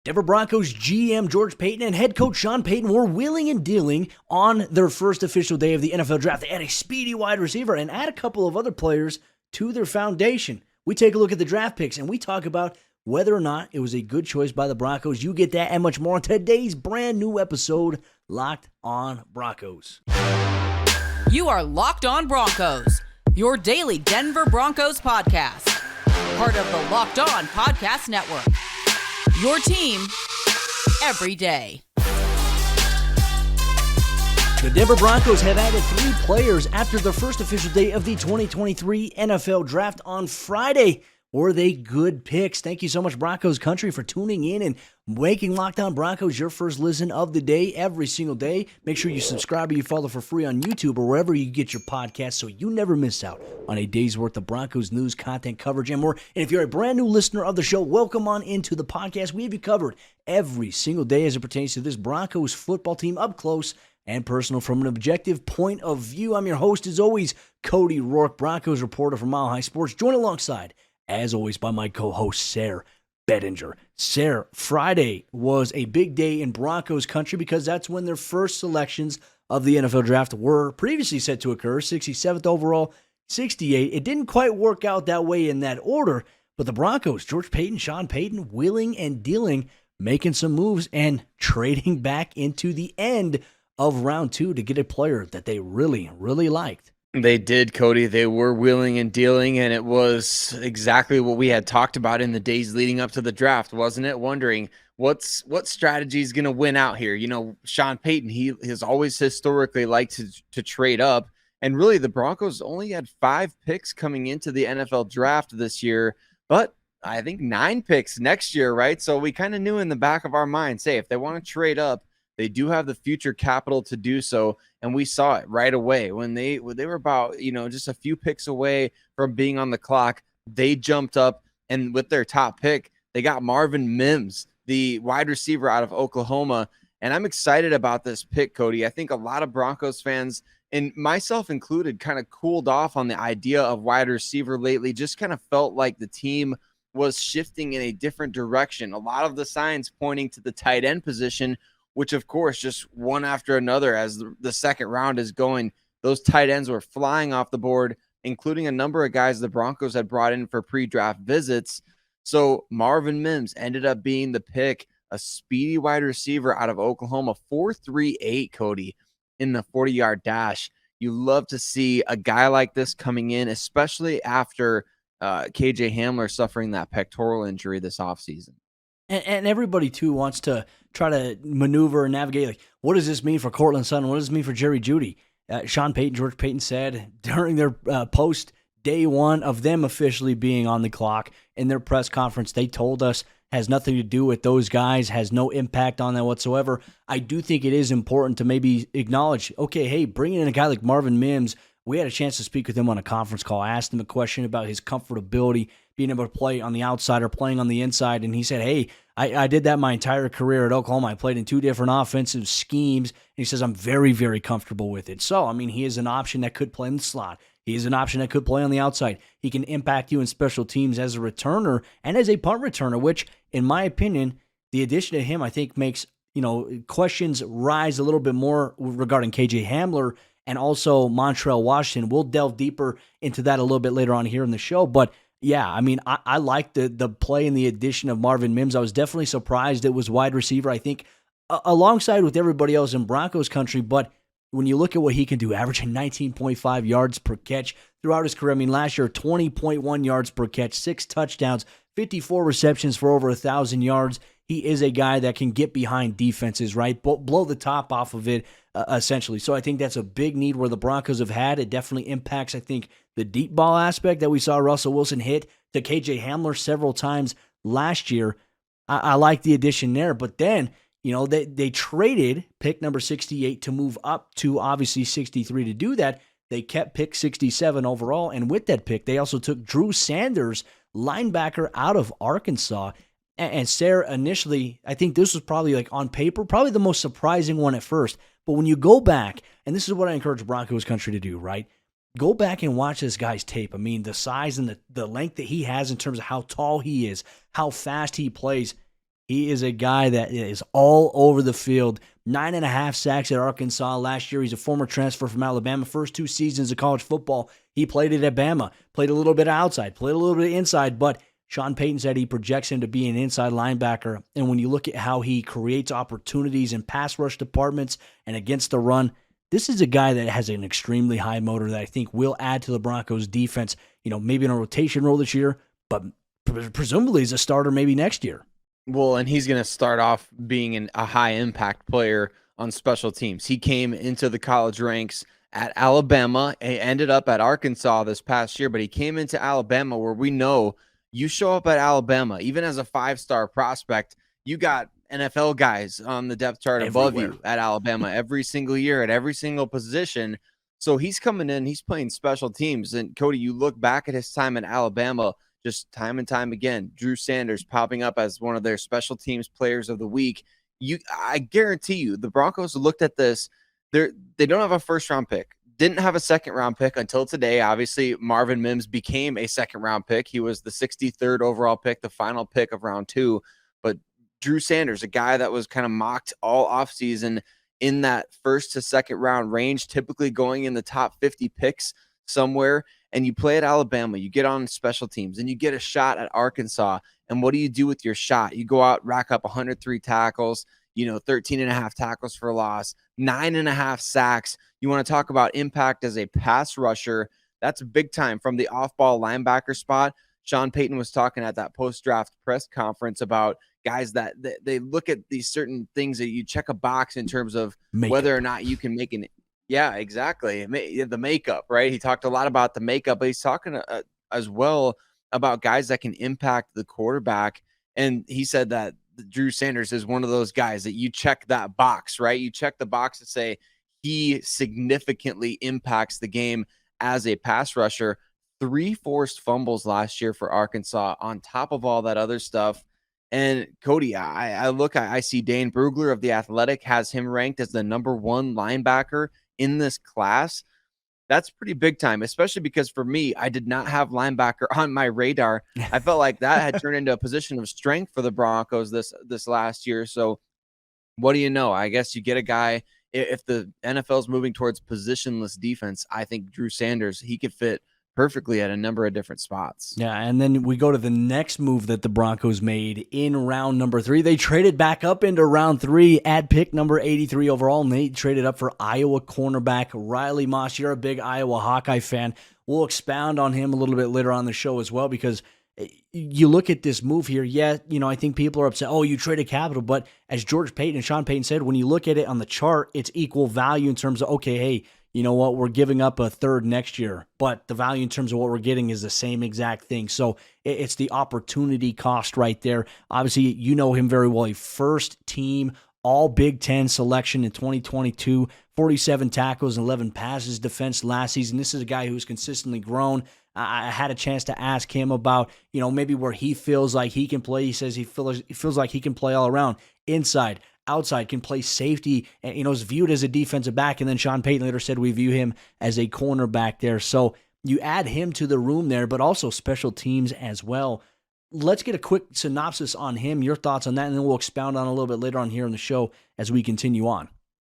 Denver Broncos GM George Paton and head coach Sean Payton were wheeling and dealing on their first official day of the NFL draft. They add a speedy wide receiver and add a couple of other players to their foundation. We take a look at the draft picks and we talk about whether or not it was a good choice by the Broncos. You get that and much more on today's brand new episode, Locked On Broncos. You are Locked On Broncos, your daily Denver Broncos podcast. Part of the Locked On Podcast Network. Your team every day. The Denver Broncos have added 3 players after their first official day of the 2023 NFL Draft on Friday. Were they good picks? Thank you so much, Broncos Country, for tuning in and making Locked On Broncos your first listen of the day every single day. Make sure you subscribe or you follow for free on YouTube or wherever you get your podcasts so you never miss out on a day's worth of Broncos news, content, coverage, and more. And if you're a brand new listener of the show, welcome on into the podcast. We have you covered every single day as it pertains to this Broncos football team up close and personal from an objective point of view. I'm your host, as always, Cody Roark, Broncos reporter from Mile High Sports, joined alongside, as always, by my co-host, Sayre Bedinger. Sayre, Friday was a big day in Broncos country because that's when their first selections of the NFL Draft were previously set to occur, 67th overall, 68. It didn't quite work out that way in that order, but the Broncos, George Paton, Sean Payton, wheeling and dealing, making some moves and trading back into the end of round 2 to get a player that they really, really liked. They did, Cody. They were wheeling and dealing, and it was exactly what we had talked about in the days leading up to the draft, wasn't it? Wondering what strategy is going to win out here. You know, Sean Payton, he has always historically liked to trade up, and really the Broncos only had 5 picks coming into the NFL draft this year, but I think 9 picks next year, right? So we kind of knew in the back of our minds, hey, if they want to trade up, they do have the future capital to do so, and we saw it right away when they were about, just a few picks away from being on the clock. They jumped up, and with their top pick, they got Marvin Mims, the wide receiver out of Oklahoma, and I'm excited about this pick, Cody. I think a lot of Broncos fans, and myself included, kind of cooled off on the idea of wide receiver lately, just kind of felt like the team was shifting in a different direction. A lot of the signs pointing to the tight end position, which, of course, just one after another as the second round is going, those tight ends were flying off the board, including a number of guys the Broncos had brought in for pre-draft visits. So Marvin Mims ended up being the pick, a speedy wide receiver out of Oklahoma, 4.38, Cody, in the 40-yard dash. You love to see a guy like this coming in, especially after KJ Hamler suffering that pectoral injury this offseason. And everybody, too, wants to try to maneuver and navigate, like, what does this mean for Cortland Sutton? What does this mean for Jerry Jeudy? Sean Payton, George Paton said during their post day one of them officially being on the clock in their press conference, they told us has nothing to do with those guys, has no impact on that whatsoever. I do think it is important to maybe acknowledge, okay, hey, bringing in a guy like Marvin Mims, we had a chance to speak with him on a conference call. I asked him a question about his comfortability being able to play on the outside or playing on the inside, and he said, hey, I did that my entire career at Oklahoma. I played in 2 different offensive schemes, and he says I'm very, very comfortable with it. So, I mean, he is an option that could play in the slot. He is an option that could play on the outside. He can impact you in special teams as a returner and as a punt returner, which, in my opinion, the addition of him, I think, makes questions rise a little bit more regarding KJ Hamler and also Montrell Washington. We'll delve deeper into that a little bit later on here in the show, but yeah, I mean, I like the play and the addition of Marvin Mims. I was definitely surprised it was wide receiver, I think, alongside with everybody else in Broncos country. But when you look at what he can do, averaging 19.5 yards per catch throughout his career. I mean, last year, 20.1 yards per catch, 6 touchdowns, 54 receptions for over 1,000 yards. He is a guy that can get behind defenses, right? Blow the top off of it, essentially. So I think that's a big need where the Broncos have had. It definitely impacts, I think, the deep ball aspect that we saw Russell Wilson hit to KJ Hamler several times last year. I like the addition there. But then, they traded pick number 68 to move up to obviously 63 to do that. They kept pick 67 overall. And with that pick, they also took Drew Sanders, linebacker out of Arkansas. And Sayre, initially, I think this was probably, like, on paper, probably the most surprising one at first. But when you go back, and this is what I encourage Broncos country to do, right? Go back and watch this guy's tape. I mean, the size and the length that he has in terms of how tall he is, how fast he plays. He is a guy that is all over the field. 9.5 sacks at Arkansas last year. He's a former transfer from Alabama. First 2 seasons of college football, he played it at Bama. Played a little bit outside, played a little bit inside, but Sean Payton said he projects him to be an inside linebacker. And when you look at how he creates opportunities in pass rush departments and against the run, this is a guy that has an extremely high motor that I think will add to the Broncos defense, maybe in a rotation role this year, but presumably as a starter maybe next year. Well, and he's going to start off being a high impact player on special teams. He came into the college ranks at Alabama. He ended up at Arkansas this past year, but he came into Alabama where we know you show up at Alabama, even as a 5-star prospect, you got NFL guys on the depth chart above you at Alabama every single year at every single position. So he's coming in, he's playing special teams. And Cody, you look back at his time in Alabama, just time and time again, Drew Sanders popping up as one of their special teams players of the week. I guarantee you, the Broncos looked at this. They don't have a first-round pick. Didn't have a second-round pick until today. Obviously, Marvin Mims became a second-round pick. He was the 63rd overall pick, the final pick of round 2. But Drew Sanders, a guy that was kind of mocked all offseason in that first to second round range, typically going in the top 50 picks somewhere, and you play at Alabama, you get on special teams, and you get a shot at Arkansas. And what do you do with your shot? You go out, rack up 103 tackles, 13.5 tackles for loss, 9.5 sacks. You want to talk about impact as a pass rusher. That's big time from the off-ball linebacker spot. Sean Payton was talking at that post-draft press conference about guys that they look at these certain things that you check a box in terms of whether or not you can make an – yeah, exactly. The makeup, right? He talked a lot about the makeup, but he's talking as well about guys that can impact the quarterback. And he said that Drew Sanders is one of those guys that you check that box, right? You check the box to say he significantly impacts the game as a pass rusher. 3 forced fumbles last year for Arkansas on top of all that other stuff. And Cody, I see Dane Brugler of The Athletic has him ranked as the #1 linebacker in this class. That's pretty big time, especially because for me, I did not have linebacker on my radar. I felt like that had turned into a position of strength for the Broncos this last year. So what do you know? I guess you get a guy, if the NFL is moving towards positionless defense, I think Drew Sanders, he could fit perfectly at a number of different spots. Yeah, and then we go to the next move that the Broncos made in round number 3. They traded back up into round 3 at pick number 83 overall, and they traded up for Iowa cornerback Riley Moss. You're a big Iowa Hawkeye fan. We'll expound on him a little bit later on the show as well, because you look at this move here, I think people are upset, oh, you traded capital, but as George Payton and Sean Payton said, when you look at it on the chart, it's equal value in terms of, okay, hey, you know what, we're giving up a third next year, but the value in terms of what we're getting is the same exact thing. So it's the opportunity cost right there. Obviously, you know him very well. A first team all Big Ten selection in 2022, 47 tackles, 11 passes defense last season. This is a guy who's consistently grown. I had a chance to ask him about, maybe where he feels like he can play. He says he feels like he can play all around, inside, outside, can play safety, and is viewed as a defensive back. And then Sean Payton later said we view him as a cornerback there. So you add him to the room there, but also special teams as well. Let's get a quick synopsis on him, your thoughts on that, and then we'll expound on a little bit later on here in the show as we continue on.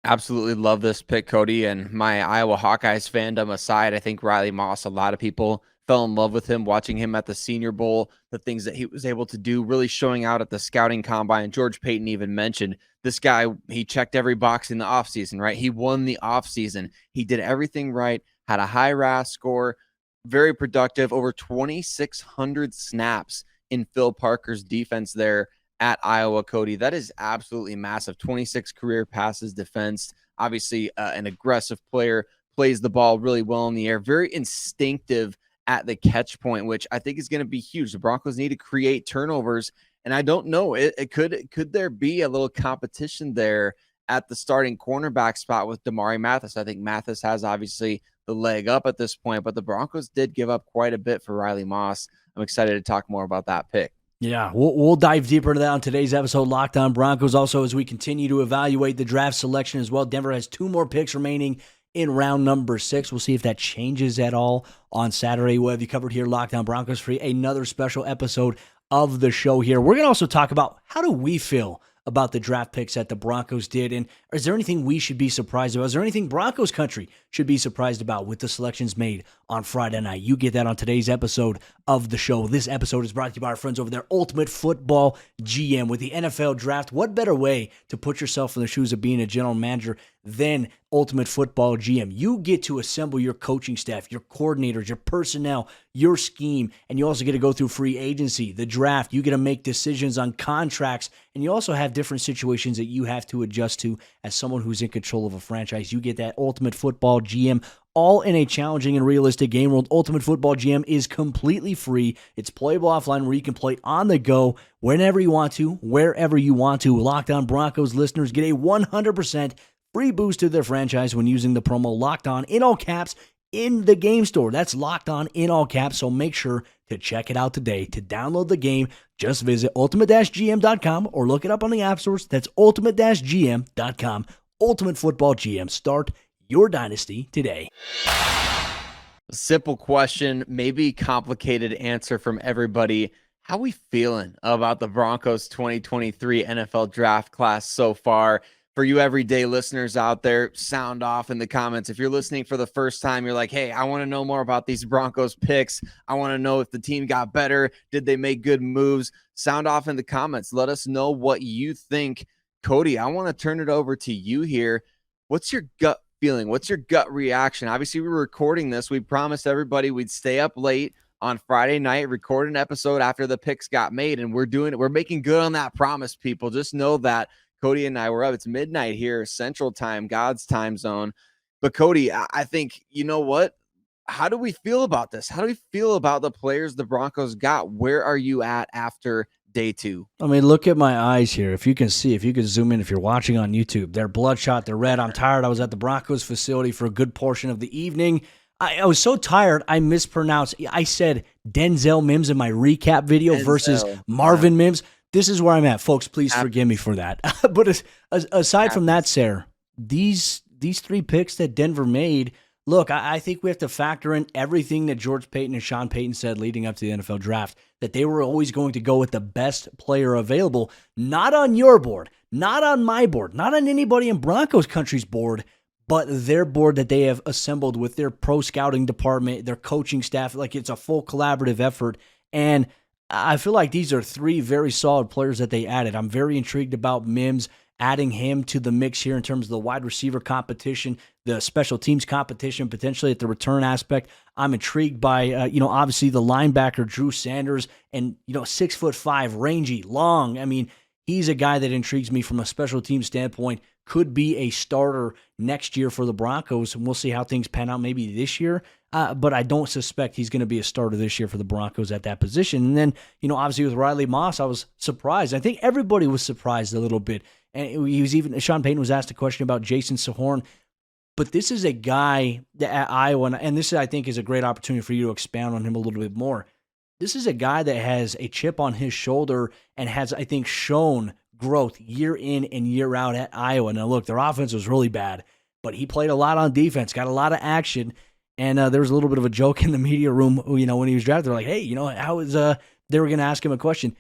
Absolutely love this pick, Cody, and my Iowa Hawkeyes fandom aside, I think Riley Moss, a lot of people fell in love with him, watching him at the Senior Bowl, the things that he was able to do, really showing out at the scouting combine. George Payton even mentioned this guy, he checked every box in the offseason, right? He won the offseason. He did everything right, had a high RAS score, very productive, over 2,600 snaps in Phil Parker's defense there at Iowa, Cody. That is absolutely massive. 26 career passes defense. Obviously, an aggressive player, plays the ball really well in the air, very instinctive at the catch point, which I think is going to be huge. The Broncos need to create turnovers, and I don't know, could there be a little competition there at the starting cornerback spot with Damari Mathis? I think Mathis has obviously the leg up at this point, but the Broncos did give up quite a bit for Riley Moss. I'm excited to talk more about that pick. Yeah, we'll dive deeper into that on today's episode, Locked On Broncos. Also, as we continue to evaluate the draft selection as well, Denver has 2 more picks remaining in round number 6. We'll see if that changes at all on Saturday. We'll have you covered here, Locked On Broncos, for another special episode of the show here. We're going to also talk about how do we feel about the draft picks that the Broncos did, and is there anything we should be surprised about? Is there anything Broncos Country should be surprised about with the selections made on Friday night? You get that on today's episode of the show. This episode is brought to you by our friends over there, Ultimate Football GM. With the NFL Draft, what better way to put yourself in the shoes of being a general manager than Ultimate Football GM? You get to assemble your coaching staff, your coordinators, your personnel, your scheme, and you also get to go through free agency, the draft. You get to make decisions on contracts, and you also have different situations that you have to adjust to as someone who's in control of a franchise. You get that Ultimate Football GM, all in a challenging and realistic game world. Ultimate Football GM is completely free. It's playable offline where you can play on the go whenever you want to, wherever you want to. Locked On Broncos listeners get a 100% free boost to their franchise when using the promo Locked On in all caps in the game store. That's Locked On in all caps, so make sure to check it out today. To download the game, just visit ultimate-gm.com or look it up on the app stores. That's ultimate-gm.com. Ultimate Football GM. Start your dynasty today. Simple question, maybe complicated answer from everybody. How we feeling about the Broncos 2023 NFL draft class so far? For you everyday listeners out there, sound off in the comments. If you're listening for the first time, you're like, hey, I want to know more about these Broncos picks. I want to know if the team got better. Did they make good moves? Sound off in the comments. Let us know what you think. Cody, I want to turn it over to you here. What's your gut feeling? What's your gut reaction? Obviously, we were recording this. We promised everybody we'd stay up late on Friday night, record an episode after the picks got made, and we're doing it. We're making good on that promise, people. Just know that Cody and I were up. It's midnight here, Central Time, God's time zone. But Cody, I think, you know what? How do we feel about this? How do we feel about the players the Broncos got? Where are you at after day two? I mean, look at my eyes here. If you can see, if you can zoom in, if you're watching on YouTube, they're bloodshot, they're red. I'm tired. I was at the Broncos facility for a good portion of the evening. I was so tired, I mispronounced. I said Denzel Mims in my recap video versus Marvin Mims. This is where I'm at, folks. Please forgive me for that. But aside from that, Sayre, these three picks that Denver made, look, I think we have to factor in everything that George Paton and Sean Payton said leading up to the NFL draft, that they were always going to go with the best player available, not on your board, not on my board, not on anybody in Broncos Country's board, but their board that they have assembled with their pro scouting department, their coaching staff. Like, it's a full collaborative effort. And I feel like these are three very solid players that they added. I'm very intrigued about Mims, adding him to the mix here in terms of the wide receiver competition, the special teams competition, potentially at the return aspect. I'm intrigued by, obviously the linebacker, Drew Sanders, and, 6'5", rangy, long. I mean, he's a guy that intrigues me from a special team standpoint. Could be a starter next year for the Broncos, and we'll see how things pan out maybe this year. But I don't suspect he's going to be a starter this year for the Broncos at that position. And then, obviously with Riley Moss, I was surprised. I think everybody was surprised a little bit. And Sean Payton was asked a question about Jason Sahorn. But this is a guy at Iowa, and this, I think, is a great opportunity for you to expound on him a little bit more. This is a guy that has a chip on his shoulder and has, I think, shown growth year in and year out at Iowa. Now, look, their offense was really bad, but he played a lot on defense, got a lot of action, and there was a little bit of a joke in the media room, when he was drafted. They're like, hey, how is they were going to ask him a question.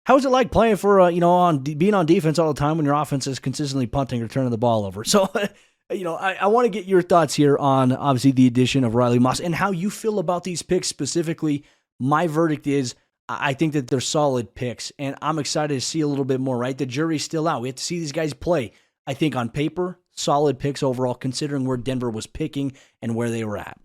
How is it like playing for, being on defense all the time when your offense is consistently punting or turning the ball over? So, I want to get your thoughts here on, obviously, the addition of Riley Moss and how you feel about these picks specifically. My verdict is, I think that they're solid picks, and I'm excited to see a little bit more, right? The jury's still out. We have to see these guys play. I think on paper, solid picks overall, considering where Denver was picking and where they were at.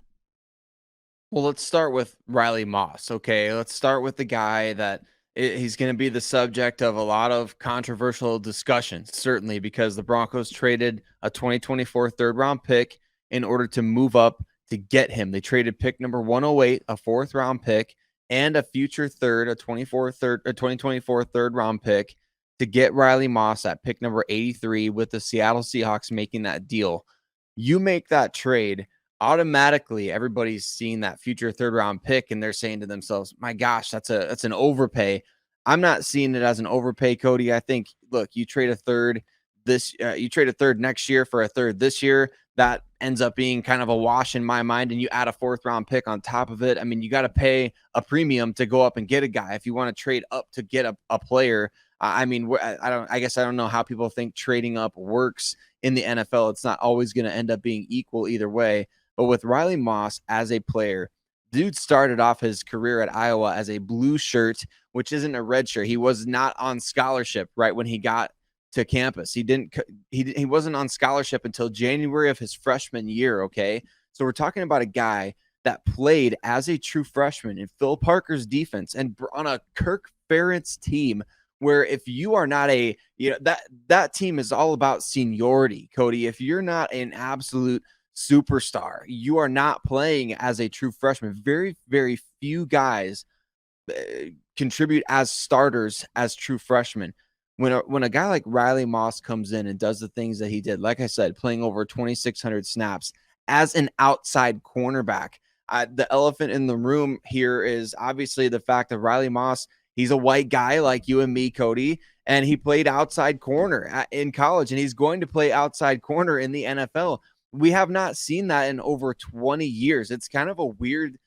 Well, let's start with Riley Moss, okay? Let's start with the guy that he's going to be the subject of a lot of controversial discussions, certainly because the Broncos traded a 2024 third-round pick in order to move up to get him. They traded pick number 108, a fourth-round pick, and a future third, a 2024 third-round pick to get Riley Moss at pick number 83 with the Seattle Seahawks making that deal. You make that trade, automatically everybody's seeing that future third-round pick, and they're saying to themselves, my gosh, that's an overpay. I'm not seeing it as an overpay, Cody. I think, look, you trade a third next year for a third this year. That ends up being kind of a wash in my mind, and you add a 4th-round pick on top of it. I mean, you got to pay a premium to go up and get a guy. If you want to trade up to get a player, I mean, I guess I don't know how people think trading up works in the NFL. It's not always going to end up being equal either way. But with Riley Moss as a player, dude started off his career at Iowa as a blue shirt, which isn't a red shirt. He was not on scholarship right when he got to campus. He wasn't on scholarship until January of his freshman year. Okay. So we're talking about a guy that played as a true freshman in Phil Parker's defense and on a Kirk Ferentz team, where if you are not that team is all about seniority, Cody. If you're not an absolute superstar, you are not playing as a true freshman. Very, very few guys contribute as starters as true freshmen. When a guy like Riley Moss comes in and does the things that he did, like I said, playing over 2,600 snaps as an outside cornerback, the elephant in the room here is obviously the fact that Riley Moss, he's a white guy like you and me, Cody, and he played outside corner in college, and he's going to play outside corner in the NFL. We have not seen that in over 20 years. It's kind of a weird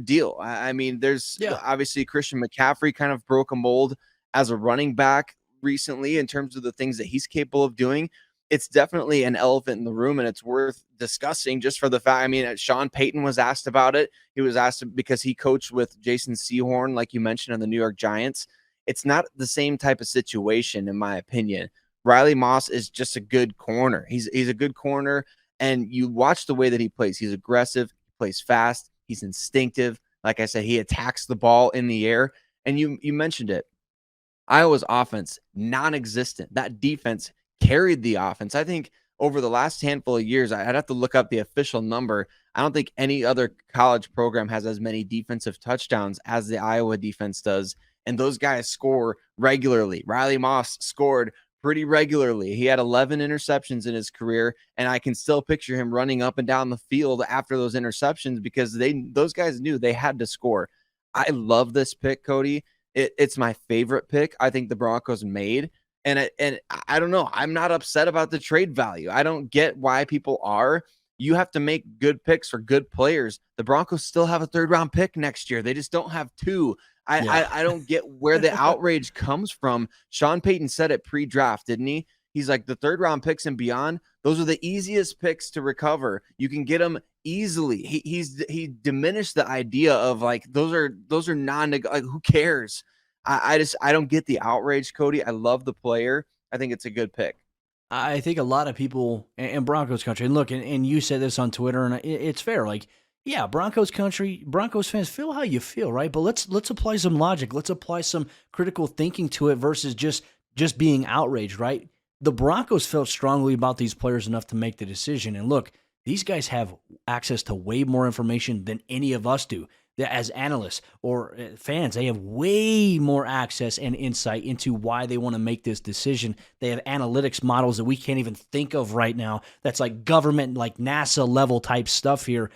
deal. I mean, there's obviously Christian McCaffrey kind of broke a mold as a running back recently in terms of the things that he's capable of doing. It's definitely an elephant in the room, and it's worth discussing just for the fact. I mean, Sean Payton was asked about it. He was asked because he coached with Jason Sehorn, like you mentioned, on the New York Giants. It's not the same type of situation, in my opinion. Riley Moss is just a good corner. He's a good corner, and you watch the way that he plays. He's aggressive, he plays fast, he's instinctive. Like I said, he attacks the ball in the air, and you mentioned it. Iowa's offense, non-existent. That defense carried the offense. I think over the last handful of years, I'd have to look up the official number. I don't think any other college program has as many defensive touchdowns as the Iowa defense does, and those guys score regularly. Riley Moss scored pretty regularly. He had 11 interceptions in his career, and I can still picture him running up and down the field after those interceptions because those guys knew they had to score. I love this pick, Cody. It's my favorite pick I think the Broncos made. And I don't know. I'm not upset about the trade value. I don't get why people are. You have to make good picks for good players. The Broncos still have a 3rd-round pick next year. They just don't have 2. I don't get where the outrage comes from. Sean Payton said it pre-draft, didn't he? He's like, the 3rd-round picks and beyond, those are the easiest picks to recover. You can get them easily. He diminished the idea of like those are like, who cares? I don't get the outrage, Cody. I love the player. I think it's a good pick. I think a lot of people in Broncos country, and look, and you said this on Twitter, and it's fair. Like, yeah, Broncos country, Broncos fans, feel how you feel, right? But let's apply some logic. Let's apply some critical thinking to it versus just being outraged, right? The Broncos felt strongly about these players enough to make the decision. And look, these guys have access to way more information than any of us do. As analysts or fans, they have way more access and insight into why they want to make this decision. They have analytics models that we can't even think of right now. That's like government, like NASA level type stuff here.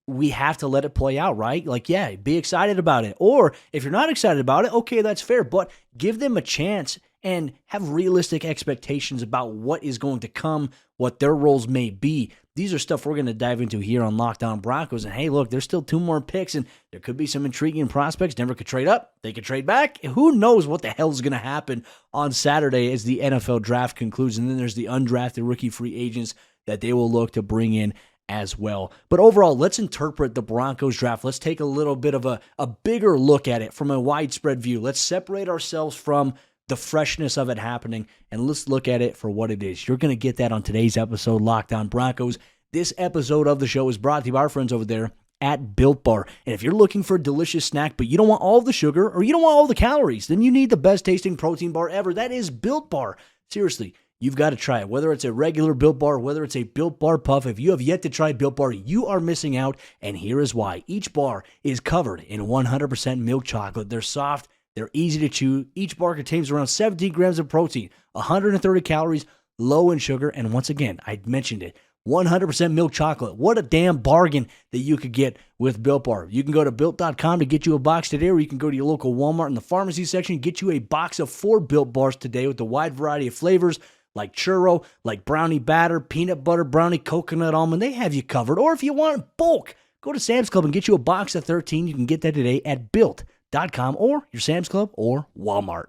We have to let it play out, right? Like, yeah, be excited about it. Or if you're not excited about it, okay, that's fair. But give them a chance and have realistic expectations about what is going to come, what their roles may be. These are stuff we're going to dive into here on Locked On Broncos. And hey, look, there's still 2 more picks, and there could be some intriguing prospects. Denver could trade up. They could trade back. Who knows what the hell is going to happen on Saturday as the NFL draft concludes. And then there's the undrafted rookie free agents that they will look to bring in as well. But overall, let's interpret the Broncos draft. Let's take a little bit of a bigger look at it from a widespread view. Let's separate ourselves from the freshness of it happening, and let's look at it for what it is. You're going to get that on today's episode, Locked On Broncos. This episode of the show is brought to you by our friends over there at Built Bar. And if you're looking for a delicious snack, but you don't want all the sugar or you don't want all the calories, then you need the best tasting protein bar ever. That is Built Bar. Seriously, you've got to try it. Whether it's a regular Built Bar, whether it's a Built Bar Puff, if you have yet to try Built Bar, you are missing out. And here is why. Each bar is covered in 100% milk chocolate. They're soft. They're easy to chew. Each bar contains around 17 grams of protein, 130 calories, low in sugar, and once again, I mentioned it, 100% milk chocolate. What a damn bargain that you could get with Built Bar. You can go to Built.com to get you a box today, or you can go to your local Walmart in the pharmacy section and get you a box of 4 Built Bars today with a wide variety of flavors, like churro, like brownie batter, peanut butter brownie, coconut almond. They have you covered. Or if you want bulk, go to Sam's Club and get you a box of 13. You can get that today at built.com or your Sam's Club or Walmart.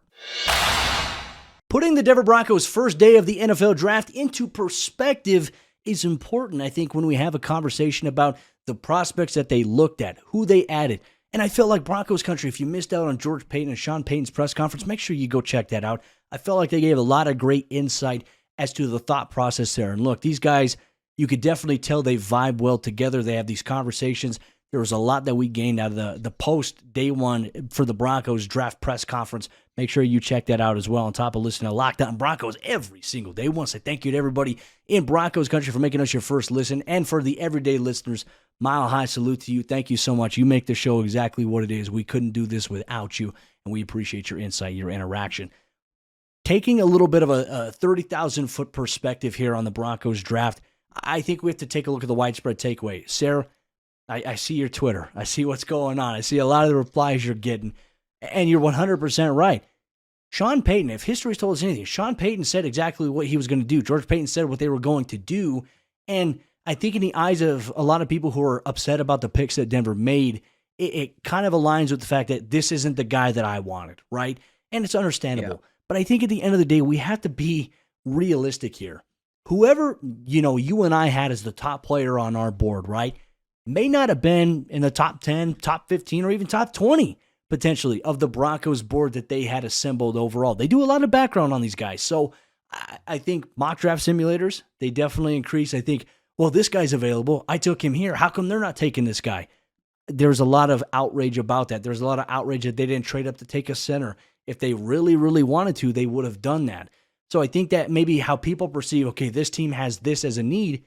Putting the Denver Broncos' first day of the NFL draft into perspective is important, I think, when we have a conversation about the prospects that they looked at, who they added. And I felt like Broncos Country, if you missed out on George Paton and Sean Payton's press conference, make sure you go check that out. I felt like they gave a lot of great insight as to the thought process there. And look, these guys, you could definitely tell they vibe well together. They have these conversations. There was a lot that we gained out of the post day one for the Broncos draft press conference. Make sure you check that out as well on top of listening to Locked On Broncos every single day. I want to say thank you to everybody in Broncos Country for making us your first listen. And for the everyday listeners, mile high salute to you. Thank you so much. You make the show exactly what it is. We couldn't do this without you, and we appreciate your insight, your interaction. Taking a little bit of a 30,000-foot perspective here on the Broncos draft, I think we have to take a look at the widespread takeaway. Sayre, I see your Twitter. I see what's going on. I see a lot of the replies you're getting. And you're 100% right. Sean Payton, if history's told us anything, Sean Payton said exactly what he was going to do. George Paton said what they were going to do. And I think in the eyes of a lot of people who are upset about the picks that Denver made, it kind of aligns with the fact that this isn't the guy that I wanted, right? And it's understandable. Yeah. But I think at the end of the day, we have to be realistic here. Whoever, you and I had as the top player on our board, right, may not have been in the top 10, top 15, or even top 20, potentially, of the Broncos board that they had assembled overall. They do a lot of background on these guys. So I think mock draft simulators, they definitely increase. I think, well, this guy's available. I took him here. How come they're not taking this guy? There's a lot of outrage about that. There's a lot of outrage that they didn't trade up to take a center. If they really, really wanted to, they would have done that. So I think that maybe how people perceive, okay, this team has this as a need.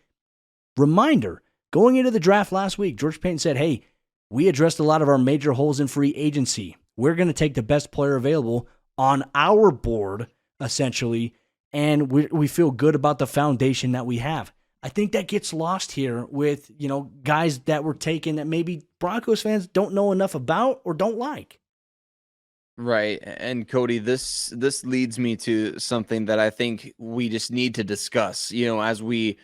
Reminder, going into the draft last week, George Paton said, hey, we addressed a lot of our major holes in free agency. We're going to take the best player available on our board, essentially, and we feel good about the foundation that we have. I think that gets lost here with, guys that were taken that maybe Broncos fans don't know enough about or don't like. Right. And Cody, this leads me to something that I think we just need to discuss. As we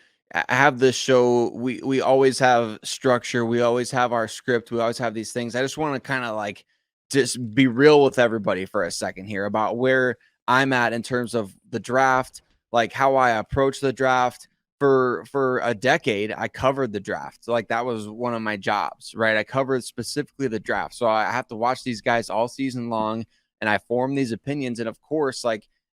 have this show, we always have structure. We always have our script. We always have these things. I just want to kind of just be real with everybody for a second here about where I'm at in terms of the draft, like how I approach the draft. For a decade, I covered the draft. So that was one of my jobs, right? I covered specifically the draft. So I have to watch these guys all season long, and I form these opinions. And of course,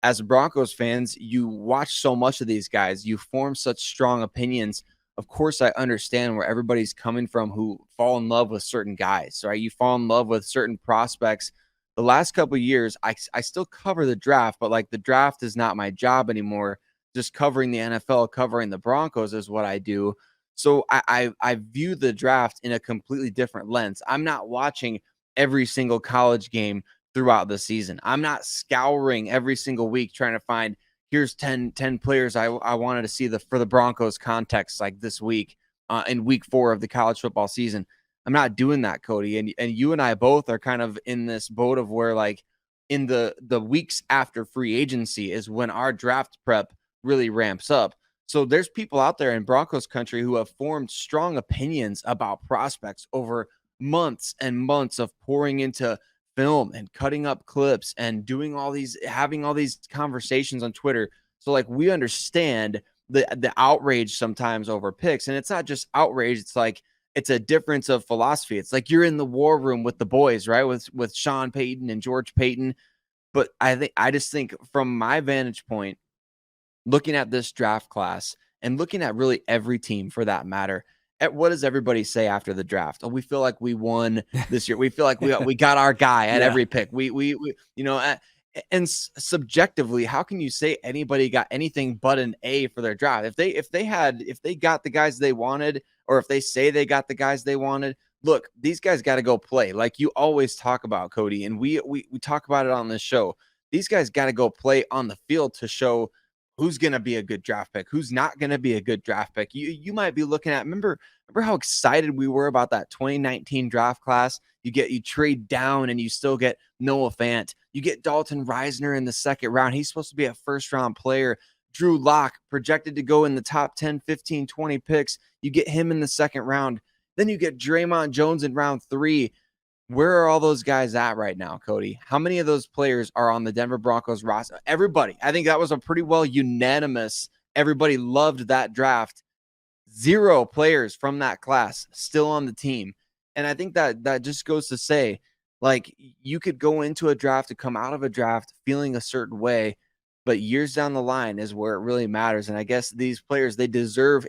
as Broncos fans, you watch so much of these guys, you form such strong opinions. Of course, I understand where everybody's coming from who fall in love with certain guys, right? You fall in love with certain prospects. The last couple of years, I still cover the draft, but the draft is not my job anymore. Just covering the NFL, covering the Broncos is what I do. So I view the draft in a completely different lens. I'm not watching every single college game throughout the season. I'm not scouring every single week trying to find, here's 10 players I wanted to see for the Broncos context this week in week 4 of the college football season. I'm not doing that, Cody. And you and I both are kind of in this boat of where in the weeks after free agency is when our draft prep really ramps up. So there's people out there in Broncos country who have formed strong opinions about prospects over months and months of pouring into film and cutting up clips and having all these conversations on Twitter. So we understand the outrage sometimes over picks, and it's not just outrage. It's it's a difference of philosophy. It's you're in the war room with the boys, right? With Sean Payton and George Paton. But I just think from my vantage point, looking at this draft class and looking at really every team for that matter, what does everybody say after the draft? Oh, we feel like we won this year. We feel like we got our guy at every pick. And subjectively, how can you say anybody got anything but an A for their draft? If they got the guys they wanted, or if they say they got the guys they wanted, look, these guys got to go play. Like you always talk about, Cody, and we talk about it on this show. These guys got to go play on the field to show who's going to be a good draft pick, who's not going to be a good draft pick. You might be looking at, remember how excited we were about that 2019 draft class? You trade down and you still get Noah Fant. You get Dalton Reisner in the second round. He's supposed to be a first-round player. Drew Lock projected to go in the top 10, 15, 20 picks. You get him in the second round. Then you get Draymond Jones in round 3. Where are all those guys at right now, Cody? How many of those players are on the Denver Broncos roster? Everybody. I think that was a pretty well unanimous. Everybody loved that draft. 0 players from that class still on the team. And I think that just goes to say, like, you could go into a draft to come out of a draft feeling a certain way, but years down the line is where it really matters. And I guess these players, they deserve,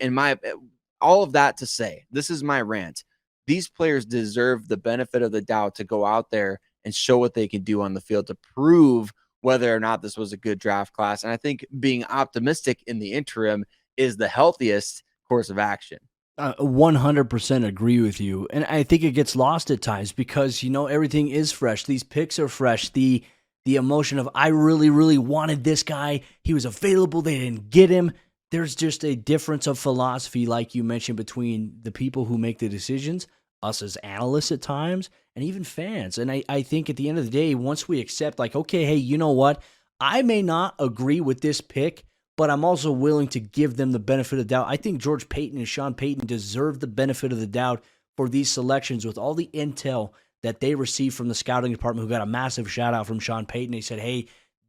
all of that to say, this is my rant. These players deserve the benefit of the doubt to go out there and show what they can do on the field to prove whether or not this was a good draft class. And I think being optimistic in the interim is the healthiest course of action. 100% agree with you. And I think it gets lost at times because, everything is fresh. These picks are fresh. The emotion of, I really, really wanted this guy. He was available. They didn't get him. There's just a difference of philosophy, like you mentioned, between the people who make the decisions, us as analysts at times, and even fans. And I think at the end of the day, once we accept, like, okay, hey, you know what? I may not agree with this pick, but I'm also willing to give them the benefit of the doubt. I think George Paton and Sean Payton deserve the benefit of the doubt for these selections with all the intel that they received from the scouting department, who got a massive shout out from Sean Payton. They said, hey,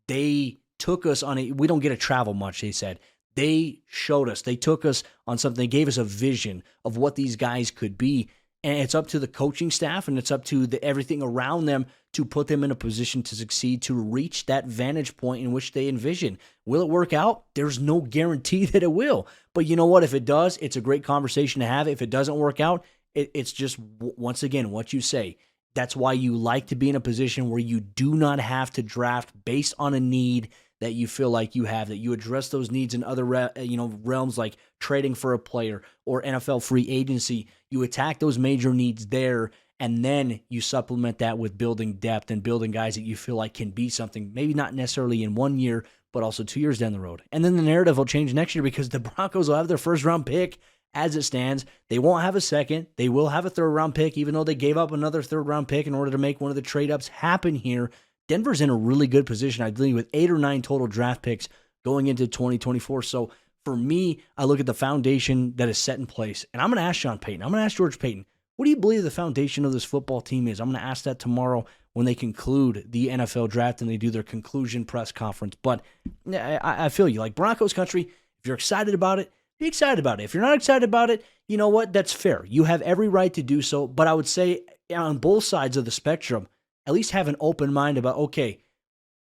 they took us on we don't get to travel much, they said. They showed us. They took us on something. They gave us a vision of what these guys could be. And it's up to the coaching staff and it's up to everything around them to put them in a position to succeed, to reach that vantage point in which they envision. Will it work out? There's no guarantee that it will. But you know what? If it does, it's a great conversation to have. If it doesn't work out, it's just, once again, what you say. That's why you like to be in a position where you do not have to draft based on a need that you feel like you have, that you address those needs in other realms like trading for a player or NFL free agency. You attack those major needs there, and then you supplement that with building depth and building guys that you feel like can be something, maybe not necessarily in 1 year, but also 2 years down the road. And then the narrative will change next year because the Broncos will have their first-round pick as it stands. They won't have a second. They will have a third-round pick, even though they gave up another third-round pick in order to make one of the trade-ups happen here. Denver's in a really good position, I believe, with 8 or 9 total draft picks going into 2024. So for me, I look at the foundation that is set in place, and I'm going to ask Sean Payton. I'm going to ask George Paton, what do you believe the foundation of this football team is? I'm going to ask that tomorrow when they conclude the NFL draft and they do their conclusion press conference. But I feel you. Like, Broncos Country, if you're excited about it, be excited about it. If you're not excited about it, you know what? That's fair. You have every right to do so. But I would say on both sides of the spectrum, at least have an open mind about, okay,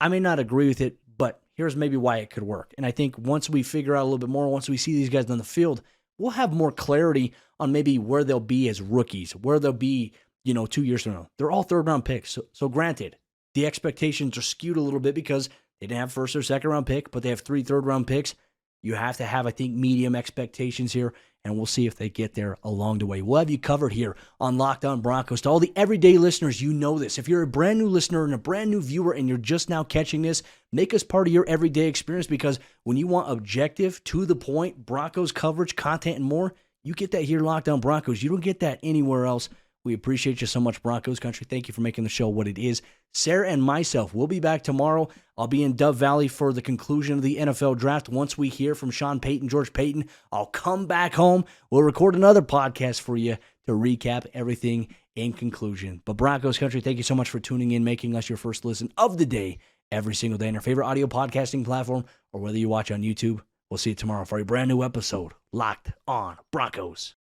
I may not agree with it, but here's maybe why it could work. And I think once we figure out a little bit more, once we see these guys on the field, we'll have more clarity on maybe where they'll be as rookies, where they'll be, 2 years from now. They're all third-round picks. So granted, the expectations are skewed a little bit because they didn't have first or second-round pick, but they have 3 third-round picks. You have to have, I think, medium expectations here, and we'll see if they get there along the way. We'll have you covered here on Locked On Broncos. To all the everyday listeners, you know this. If you're a brand new listener and a brand new viewer and you're just now catching this, make us part of your everyday experience, because when you want objective, to the point, Broncos coverage, content, and more, you get that here, Locked On Broncos. You don't get that anywhere else. We appreciate you so much, Broncos Country. Thank you for making the show what it is. Sayre and myself will be back tomorrow. I'll be in Dove Valley for the conclusion of the NFL draft. Once we hear from Sean Payton, George Paton, I'll come back home. We'll record another podcast for you to recap everything in conclusion. But Broncos Country, thank you so much for tuning in, making us your first listen of the day every single day on your favorite audio podcasting platform, or whether you watch on YouTube. We'll see you tomorrow for a brand new episode, Locked On Broncos.